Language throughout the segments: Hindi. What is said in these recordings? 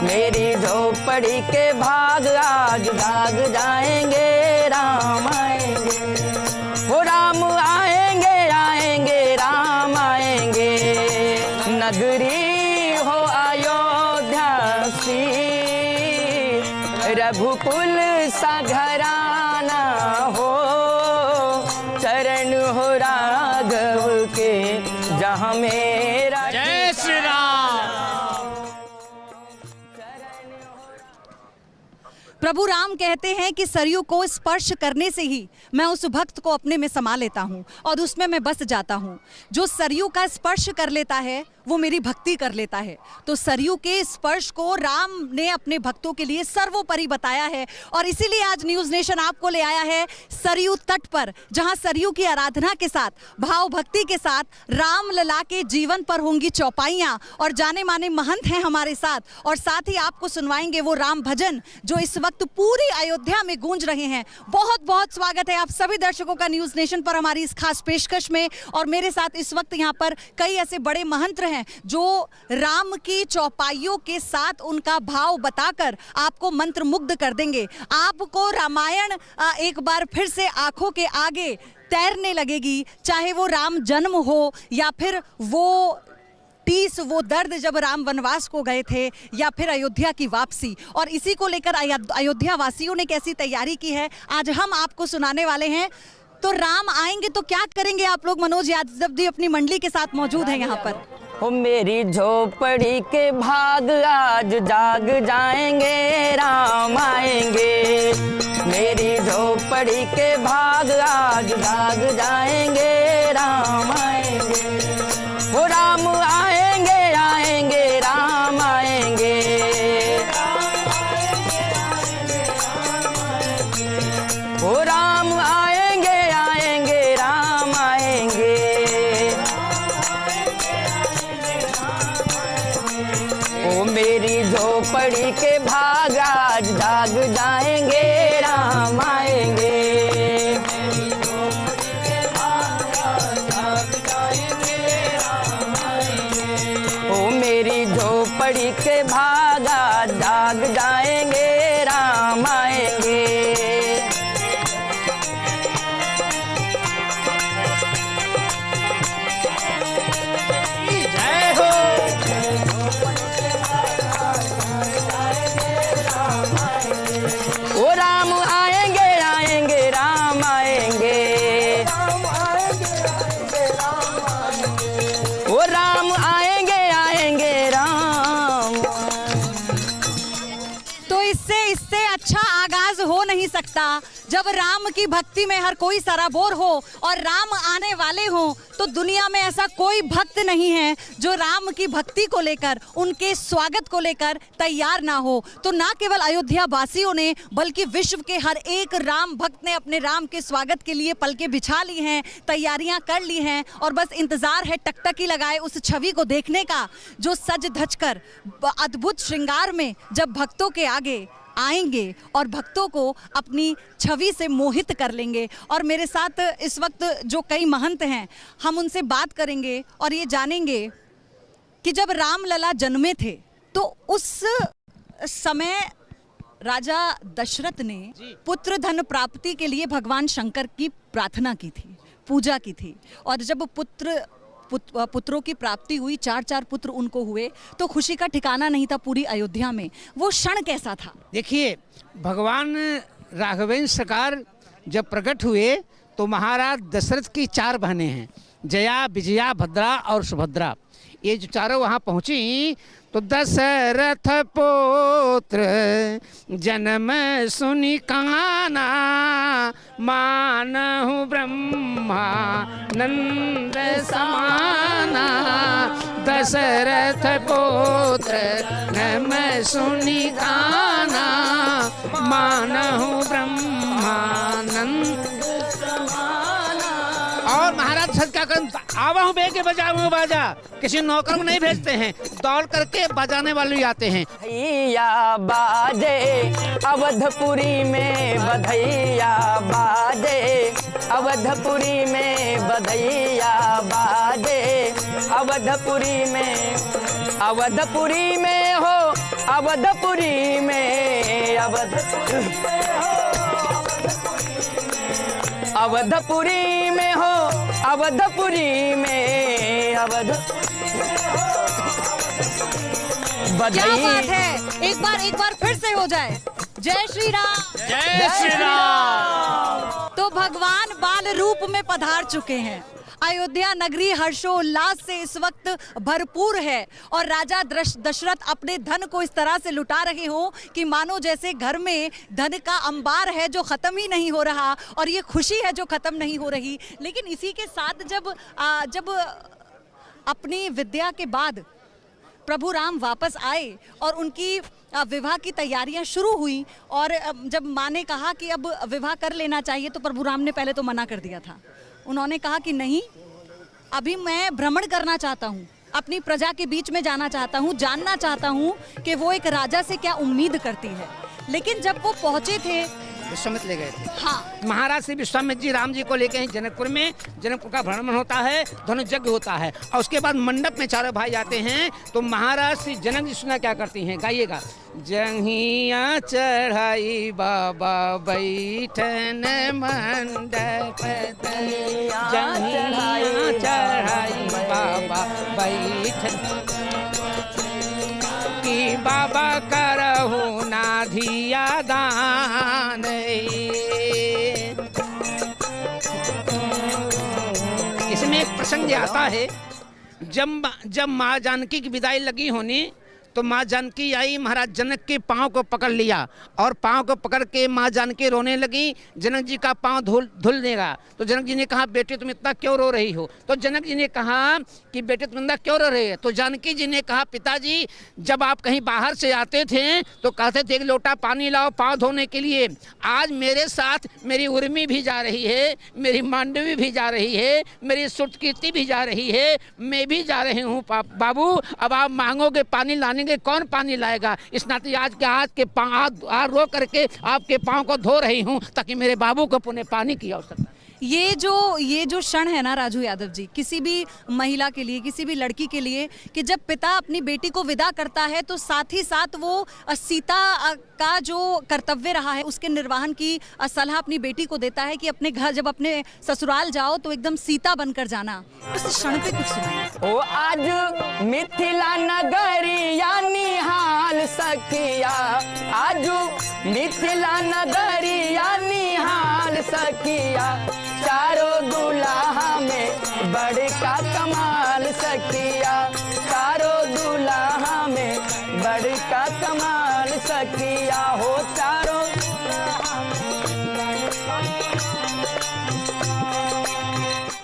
मेरी झोपड़ी के भाग आज जाग जाएंगे, राम आएंगे, हो राम आएंगे आएंगे राम आएंगे। नगरी हो अयोध्या सी, रघुकुल सा घराना हो, चरण हो राघव के जहाँ मेरा। जय श्री राम। प्रभु राम कहते हैं कि सरयू को स्पर्श करने से ही मैं उस भक्त को अपने में समा लेता हूँ और उसमें मैं बस जाता हूँ। जो सरयू का स्पर्श कर लेता है वो मेरी भक्ति कर लेता है। तो सरयू के स्पर्श को राम ने अपने भक्तों के लिए सर्वोपरि बताया है और इसीलिए आज न्यूज़ नेशन आपको ले आया है सरयू तट पर, जहां सरयू की आराधना के साथ, भाव भक्ति के साथ राम लला के जीवन पर होंगी चौपाइयाँ और जाने माने महंत हैं हमारे साथ और साथ ही आपको सुनवाएंगे वो राम भजन जो इस वक्त पूरी अयोध्या में गूंज रहे हैं। बहुत बहुत स्वागत है आप सभी दर्शकों का न्यूज़ नेशन पर हमारी इस खास पेशकश में। और मेरे साथ इस वक्त यहाँ पर कई ऐसे बड़े महंत हैं जो राम की चौपाइयों के साथ उनका भाव बताकर आपको मंत्र मुग्ध कर देंगे। आपको रामायण एक बार फिर से आंखों के आगे तैरने लगेगी, चाहे वो राम जन्म हो या फिर वो वो दर्द जब राम वनवास को गए थे या फिर अयोध्या की वापसी। और इसी को लेकर अयोध्या वासियों ने कैसी तैयारी की है आज हम आपको सुनाने वाले हैं। तो राम आएंगे तो क्या करेंगे आप लोग? मनोज यादव जी अपनी मंडली के साथ मौजूद हैं यहाँ पर। हो मेरी झोपड़ी के भाग आज जाग जाएंगे, राम आएंगे, मेरी झोपड़ी के भाग आज जाग जाएंगे, राम आएंगे, हो राम आएंगे आएंगे राम आएंगे, हो राम आएंगे आएंगे राम आएंगे, ओ मेरी झोपड़ी के भाग आज जाग जाएंगे, राम आएंगे, ओ मेरी झोपड़ी के भाग आज जाग जाएंगे, राम आएंगे। जय हो। ओ राम आएंगे आएंगे राम आएंगे, ओ राम आएंगे आएंगे राम। तो इससे अच्छा आगाज हो नहीं सकता जब राम की भक्ति में हर कोई सराबोर हो और राम आने वाले हो। तो दुनिया में ऐसा कोई भक्त नहीं है जो राम की भक्ति को लेकर, उनके स्वागत को लेकर तैयार ना हो। तो ना केवल अयोध्या वासियों ने बल्कि विश्व के हर एक राम भक्त ने अपने राम के स्वागत के लिए पलके बिछा ली हैं, तैयारियां कर ली हैं और बस इंतजार है टकटकी लगाए उस छवि को देखने का जो सज धज कर अद्भुत श्रृंगार में जब भक्तों के आगे आएंगे और भक्तों को अपनी छवि से मोहित कर लेंगे। और मेरे साथ इस वक्त जो कई महंत हैं हम उनसे बात करेंगे और ये जानेंगे कि जब राम लला जन्मे थे तो उस समय राजा दशरथ ने पुत्र धन प्राप्ति के लिए भगवान शंकर की प्रार्थना की थी, पूजा की थी। और जब पुत्रों की प्राप्ति हुई, 4 पुत्र उनको हुए, तो खुशी का ठिकाना नहीं था पूरी अयोध्या में। वो क्षण कैसा था? देखिए, भगवान राघवेंद्र सरकार जब प्रकट हुए तो महाराज दशरथ की 4 बहनें हैं, जया, विजया, भद्रा और सुभद्रा। ये जो चारों वहाँ पहुँची तो दशरथ पुत्र जन्म सुनि काना, मानहु ब्रह्मा नंद समाना। दशरथ पुत्र जन्म सुनि काना, मानहु ब्रह्मानंद समाना। और महाराज दशरथ क्या करें, आवा हूँ बेके बजाऊँ बाजा, किसी नौकर को नहीं भेजते हैं, दौड़ करके बजाने वाले ही आते हैं। बधैया बाजे अवधपुरी में, बधैया बाजे अवधपुरी में, बधैया बाजे अवधपुरी में, अवधपुरी में हो अवधपुरी में अवधपुरी में हो, अवधपुरी में क्या बात है, एक बार फिर से हो जाए। जय श्री राम, जय श्री राम। तो भगवान बाल रूप में पधार चुके हैं। अयोध्या नगरी हर्षोल्लास से इस वक्त भरपूर है और राजा दशरथ अपने धन को इस तरह से लुटा रहे हो कि मानो जैसे घर में धन का अंबार है जो खत्म ही नहीं हो रहा, और ये खुशी है जो खत्म नहीं हो रही। लेकिन इसी के साथ जब अपनी विद्या के बाद प्रभु राम वापस आए और उनकी विवाह की तैयारियां शुरू हुई, और जब माँ ने कहा कि अब विवाह कर लेना चाहिए, तो प्रभु राम ने पहले तो मना कर दिया था। उन्होंने कहा कि नहीं, अभी मैं भ्रमण करना चाहता हूँ, अपनी प्रजा के बीच में जाना चाहता हूँ, जानना चाहता हूँ कि वो एक राजा से क्या उम्मीद करती है। लेकिन जब वो पहुंचे थे, विश्वामित्र ले गए थे। हाँ, महाराज श्री विश्वामित्र जी राम जी को लेकर जनकपुर में, जनकपुर का भ्रमण होता है, धनुष यज्ञ होता है, और उसके बाद मंडप में चारों भाई आते हैं। तो महाराज श्री जनक जी सुना क्या करती हैं, गाइएगा। जहिया चढ़ाई बाबा बैठन मंडप, जहिया चढ़ाई बाबा बैठन, कि बाबा करहु ना धिया दान। इसमें एक प्रसंग आता है, जब माँ जानकी की विदाई लगी होनी, तो माँ जानकी आई, महाराज जनक के पाँव को पकड़ लिया, और पाँव को पकड़ के माँ जानकी रोने लगी। जनक जी का पाँव धुल देगा। तो जनक जी ने कहा, बेटे तुम इतना क्यों रो रही हो? तो जनक जी ने कहा कि बेटे तुम इतना क्यों रो रहे हो? तो जानकी जी ने कहा, पिताजी जब आप कहीं बाहर से आते थे तो कहते थे एक लोटा पानी लाओ पाँव धोने के लिए। आज मेरे साथ मेरी उर्मी भी जा रही है, मेरी मांडवी भी जा रही है, मेरी सुटकीर्ति भी जा रही है, मैं भी जा रही हूँ बाबू। अब आप मांगोगे पानी लाने के, कौन पानी लाएगा? इस नाते आज के पाँव रो करके आपके पाँव को धो रही हूँ, ताकि मेरे बाबू को पुनः पानी की आवश्यकता। ये जो क्षण है ना राजू यादव जी, किसी भी महिला के लिए, किसी भी लड़की के लिए, कि जब पिता अपनी बेटी को विदा करता है तो साथ ही साथ वो सीता का जो कर्तव्य रहा है उसके निर्वहन की सलाह अपनी बेटी को देता है कि अपने घर, जब अपने ससुराल जाओ तो एकदम सीता बनकर जाना। उस क्षण पे कुछ सुनाइए। ओ आज मिथिला नगरिया निहाल सखिया, आज मिथिला नगरिया निहाल सखिया, चारों दुल्हा में बड़का कमाल सखिया, चारों दुल्हा में बड़का कमाल सखिया हो, चारों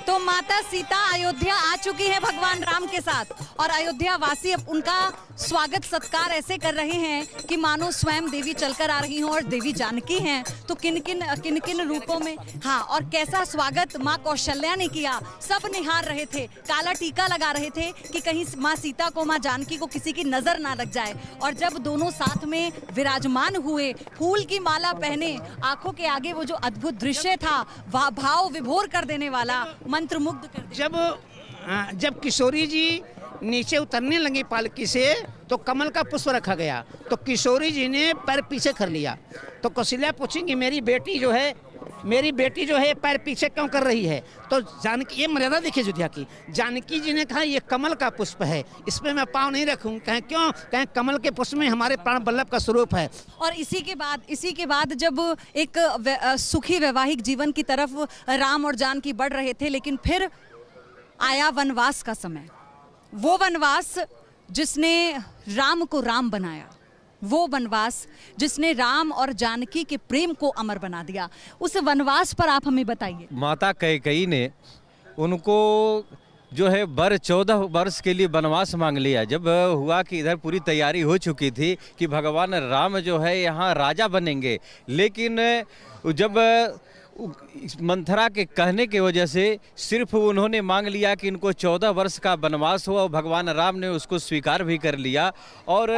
तो माता सीता अयोध्या आ चुकी है भगवान राम के साथ, और अयोध्या वासी अब उनका स्वागत सत्कार ऐसे कर रहे हैं कि मानो स्वयं देवी चलकर आ रही हों, और देवी जानकी हैं तो किन किन रूपों में। हाँ, और कैसा स्वागत माँ कौशल्या ने किया। सब निहार रहे थे, काला टीका लगा रहे थे कि कहीं माँ सीता को, माँ जानकी को किसी की नजर ना लग जाए। और जब दोनों साथ में विराजमान हुए, फूल की माला पहने, आंखों के आगे वो जो अद्भुत दृश्य था, वह भाव विभोर कर देने वाला, मंत्रमुग्ध कर देने। जब किशोरी जी नीचे उतरने लगी पालकी से, तो कमल का पुष्प रखा गया, तो किशोरी जी ने पैर पीछे कर लिया। तो कौशल्या पूछेंगी, मेरी बेटी जो है पैर पीछे क्यों कर रही है? तो जानकी, ये मर्यादा देखिए अयोध्या की, जानकी जी ने कहा ये कमल का पुष्प है, इस पे मैं पाँव नहीं रखूँ। कहें क्यों? कहें कमल के पुष्प में हमारे प्राण वल्लभ का स्वरूप है। और इसी के बाद जब एक सुखी वैवाहिक जीवन की तरफ राम और जानकी बढ़ रहे थे, लेकिन फिर आया वनवास का समय। वो वनवास जिसने राम को राम बनाया, वो वनवास जिसने राम और जानकी के प्रेम को अमर बना दिया, उस वनवास पर आप हमें बताइए। माता कैकेयी ने उनको जो है 14 वर्ष के लिए वनवास मांग लिया। जब हुआ कि इधर पूरी तैयारी हो चुकी थी कि भगवान राम जो है यहाँ राजा बनेंगे, लेकिन जब मंथरा के कहने की वजह से सिर्फ उन्होंने मांग लिया कि इनको 14 वर्ष का वनवास हो, और भगवान राम ने उसको स्वीकार भी कर लिया। और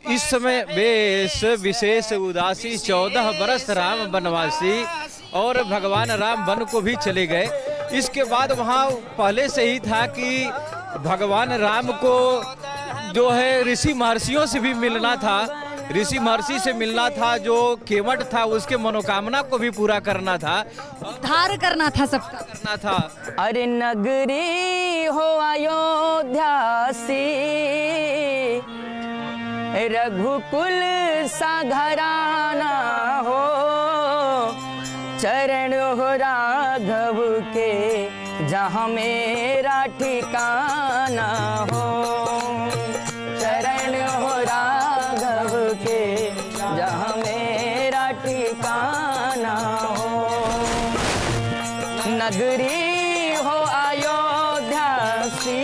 इस समय बेश विशेष उदासी 14 वर्ष राम वनवासी, और भगवान राम वन को भी चले गए। इसके बाद वहाँ पहले से ही था कि भगवान राम को जो है ऋषि महर्षियों से भी मिलना था, ऋषि महर्षि से मिलना था, जो केवट था उसके मनोकामना को भी पूरा करना था, उद्धार करना था, सबका करना था। अरे नगरी हो अयोध्या सी, रघुकुल सा घराना हो, चरण हो राघव के जहाँ मेरा ठिकाना हो, चरण हो राघव के जहाँ मेरा ठिकाना हो। नगरी हो अयोध्या सी,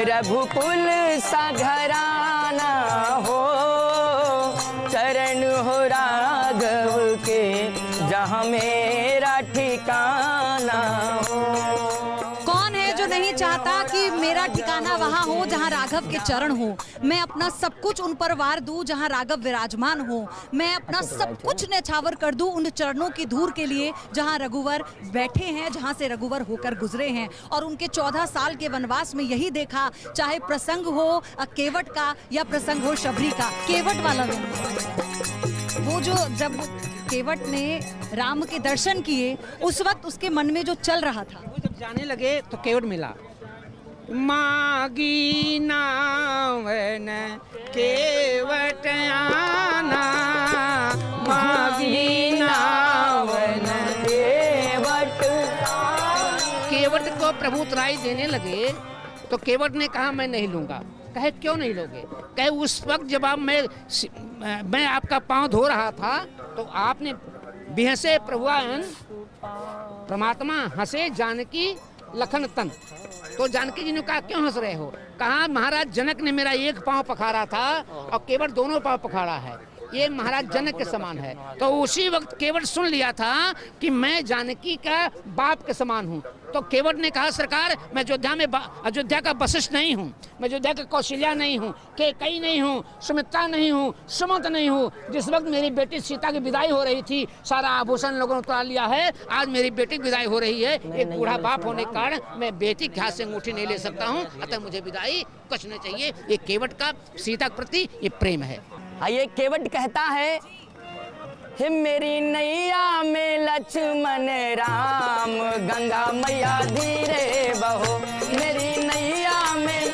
रघुकुल सा घराना हो, चरण हो राघव के जहाँ मेरा ठिकाना हो। कौन है जो नहीं चाहता कि मेरा ठिकाना वहाँ हो जहाँ राघव के चरण हो। मैं अपना सब कुछ उन पर वार दूं जहाँ राघव विराजमान हो। मैं अपना सब कुछ न्यौछावर कर दूं उन चरणों की धूल के लिए जहाँ रघुवर बैठे हैं, जहाँ से रघुवर होकर गुजरे हैं। और उनके 14 साल के वनवास में यही देखा, चाहे प्रसंग हो केवट का या प्रसंग हो शबरी का। केवट वाला वो जो जब केवट ने राम के दर्शन किए उस वक्त उसके मन में जो चल रहा था, वो जब जाने लगे तो केवट मिला। मागी नावन केवट आना, मागी नावन केवट। केवट को प्रभु उतराई देने लगे तो केवट ने कहा मैं नहीं लूंगा। कहे क्यों नहीं लोगे? कहे उस वक्त जब मैं आपका पांव धो रहा था तो आपने बिहसे प्रभुआन परमात्मा हंसे जानकी लखन तन। तो जानकी जी ने कहा क्यों हंस रहे हो? कहा महाराज जनक ने मेरा एक पांव पखारा था और केवट दोनों पांव पखारा है, ये महाराज जनक के समान है। तो उसी वक्त केवट सुन लिया था कि मैं जानकी का बाप के समान हूँ। तो केवट ने कहा सरकार मैं अयोध्या का वशिष्ठ नहीं हूँ, मैं अयोध्या का कौशल्या नहीं हूँ, केकई नहीं हूँ, सुमित्रा नहीं हूँ, सुमंत नहीं हूँ। जिस वक्त मेरी बेटी सीता की विदाई हो रही थी सारा आभूषण लोगों ने उतार लिया है, आज मेरी बेटी की विदाई हो रही है। एक बूढ़ा बाप होने के कारण मैं बेटी के हाथ से अंगूठी नहीं ले सकता हूँ, अतः मुझे विदाई कुछ नहीं चाहिए। ये केवट का सीता के प्रति ये प्रेम है। ये केवट कहता है हे मेरी नैया में लक्ष्मण राम, गंगा मैया धीरे बहो। मेरी नैया में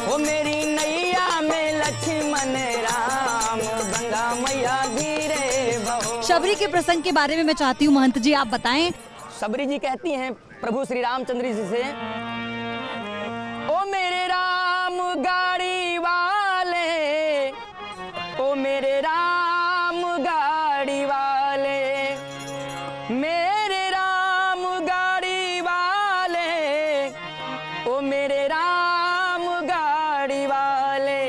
वो मेरी नैया में लक्ष्मण राम, गंगा मैया धीरे बहो। शबरी के प्रसंग के बारे में मैं चाहती हूँ महंत जी आप बताएं। शबरी जी कहती हैं प्रभु श्री रामचंद्र जी से, ओ मेरे राम गाड़ी वाले, ओ मेरे राम गाड़ी वाले, मेरे राम गाड़ी वाले, ओ मेरे राम गाड़ी वाले,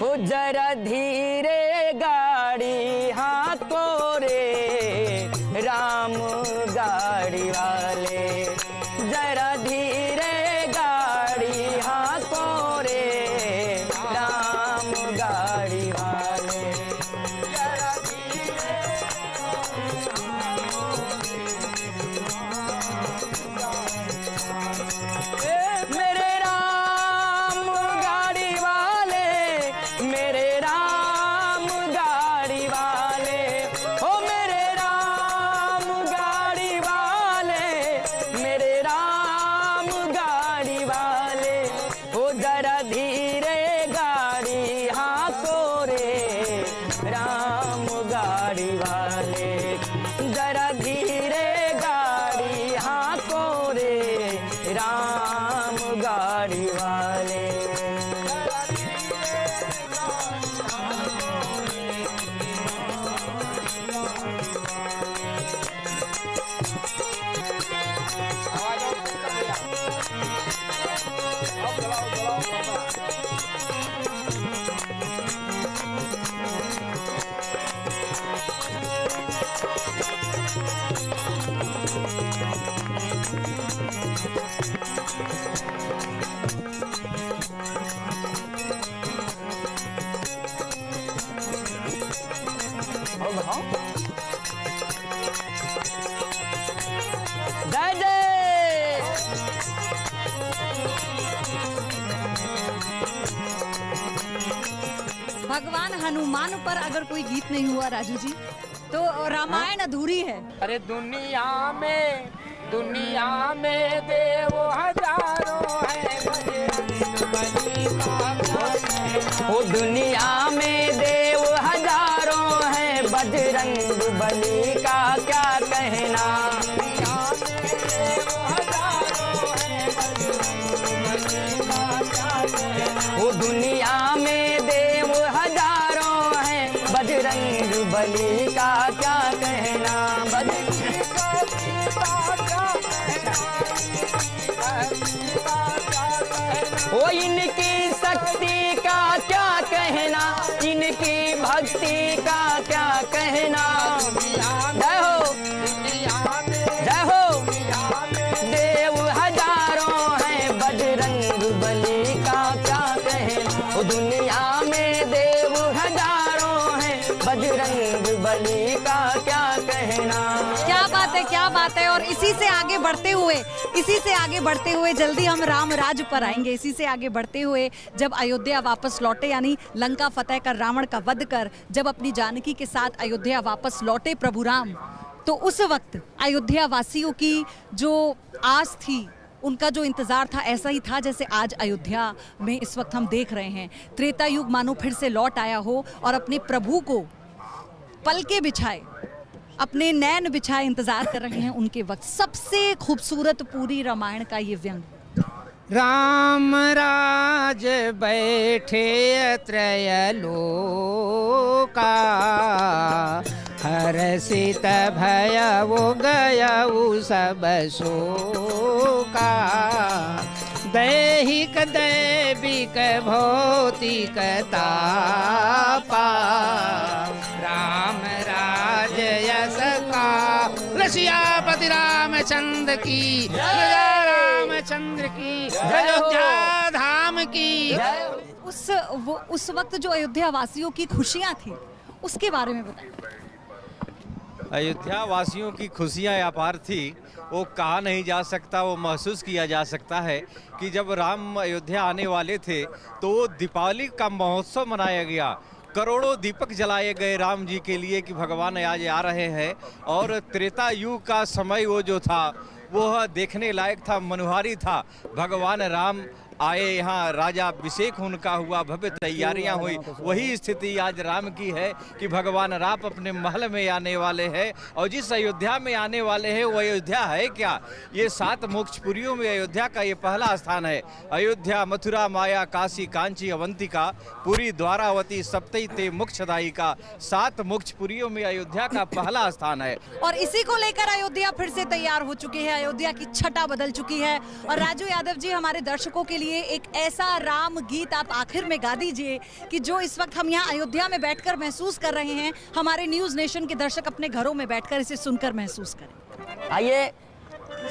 ओ जरा धीरे गाड़ी हाको रे राम गाड़ी वाले, जरा धीरे गाड़ी हाको रे राम गाड़ी वाले, जरा धीरे। मेरे राम गाड़ी वाले, मेरे राम गाड़ी वाले, ओ मेरे राम गाड़ी वाले, मेरे राम गाड़ी वाले, ओ जरा धीरे गाड़ी हाको रे राम गाड़ी वाले, जरा धीरे गाड़ी हाको रे राम गाड़ी वाले। जय जय भगवान हनुमान पर अगर कोई गीत नहीं हुआ राजू जी तो रामायण अधूरी है। अरे दुनिया में देव हजारों है, ओ दुनिया में देव हजारों है, बजरंग बली का क्या कहना। ओ दुनिया में देव हजारों है, बजरंग बली का क्या कहना। ओ इनकी शक्ति का क्या कहना, इनकी भक्ति का क्या कहना। जय हो जय हो, देव हजारों है, बजरंग बली का क्या कहना। ओ दुनिया में देव हजारों है, बजरंग बली का क्या कहना। क्या बात है। और इसी से आगे बढ़ते हुए जल्दी हम राम राज पर आएंगे। इसी से आगे बढ़ते हुए जब अयोध्या वापस लौटे, यानी लंका फतेह कर रावण का वध कर जब अपनी जानकी के साथ अयोध्या वापस लौटे प्रभु राम, तो उस वक्त अयोध्या वासियों की जो आस थी, उनका जो इंतजार था, ऐसा ही था जैसे आज अयोध्या में इस वक्त हम देख रहे हैं। त्रेता युग मानो फिर से लौट आया हो और अपने प्रभु को पलके बिछाए, अपने नैन बिछाए इंतजार कर रहे हैं उनके वक्त। सबसे खूबसूरत पूरी रामायण का ये व्यंग। राम राज बैठे त्रयलोका, हर्षित भयउ गयउ सब शोका। दैहिक दैविक भौतिक तापा, राम राज यश का। रसियापति रामचंद्र की जय, रामचंद्र की अयोध्या धाम की। उस वक्त जो अयोध्या वासियों की खुशियां थी, उसके बारे में बताएं। अयोध्या वासियों की खुशियाँ अपार थी, वो कहा नहीं जा सकता, वो महसूस किया जा सकता है कि जब राम अयोध्या आने वाले थे तो दीपावली का महोत्सव मनाया गया। करोड़ों दीपक जलाए गए राम जी के लिए कि भगवान आज आ रहे हैं। और त्रेता युग का समय वो जो था वह देखने लायक था, मनोहारी था। भगवान राम आए, यहाँ राजा अभिषेक उनका हुआ, भव्य तैयारियां हुई। वही स्थिति आज राम की है कि भगवान राम अपने महल में आने वाले हैं। और जिस अयोध्या में आने वाले हैं वो अयोध्या है क्या? ये 7 मोक्षपुरियों में अयोध्या का ये पहला स्थान है। अयोध्या, मथुरा, माया, काशी, कांची, अवंतिका, पुरी, द्वारावती, सप्तई ते मोक्षदायिका, 7 मोक्षपुरियों में अयोध्या का पहला स्थान है। और इसी को लेकर अयोध्या फिर से तैयार हो चुकी है, अयोध्या की छटा बदल चुकी है। और राजू यादव जी, हमारे दर्शकों के लिए एक ऐसा राम गीत आप आखिर में गा दीजिए कि जो इस वक्त हम यहाँ अयोध्या में बैठकर महसूस कर रहे हैं, हमारे न्यूज नेशन के दर्शक अपने घरों में बैठकर इसे सुनकर महसूस करें। आइए,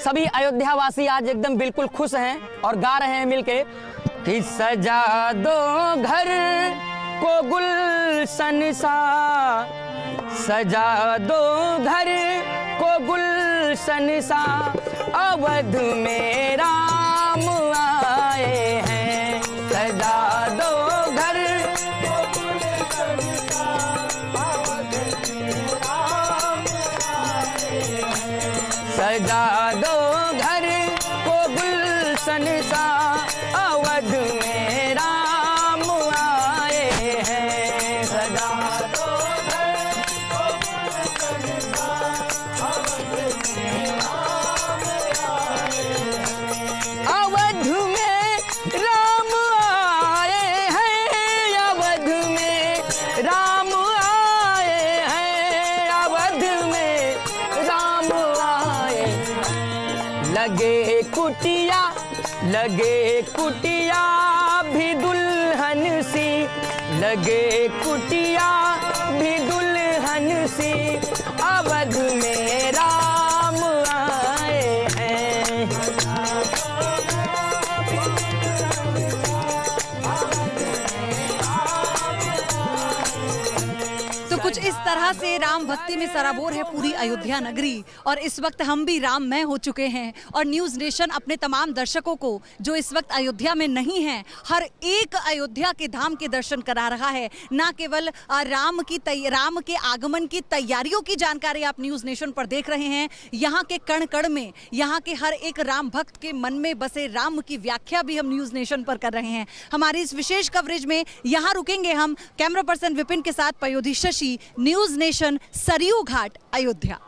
सभी अयोध्या वासी आज एकदम बिल्कुल खुश हैं और गा रहे हैं मिलके कि सजा दो घर को गुलशन सा, सजा दो घर को गुलशन सा, अवध में राम आए हैं। सजा दो घर को गुलशन सा, अवध में राम आए हैं। सजा दो घर को गुलशन सा, अवध में राम आए हैं। सजा दो घर को गुलशन सा, अवध में राम आए हैं। अवध में राम आए हैं, अवध में राम आए हैं, अवध में राम आए हैं। लगे कुटिया भी दुल्हन सी, लगे कुटिया भी दुल्हन सी, अवध में राम आए हैं। तो कुछ इस तरह से राम भक्ति में सराबोर है पूरी अयोध्या नगरी, और इस वक्त हम भी राममय हो चुके हैं। और न्यूज़ नेशन अपने तमाम दर्शकों को जो इस वक्त अयोध्या में नहीं हैं, हर एक अयोध्या के धाम के दर्शन करा रहा है। ना केवल राम के आगमन की तैयारियों की जानकारी आप न्यूज़ नेशन पर देख रहे हैं, यहाँ के कण कण में, यहाँ के हर एक राम भक्त के मन में बसे राम की व्याख्या भी हम न्यूज़ नेशन पर कर रहे हैं। हमारी इस विशेष कवरेज में यहाँ रुकेंगे हम। कैमरा पर्सन विपिन के साथ पयोधी शशि, न्यूज़ नेशन, सरयू घाट, अयोध्या।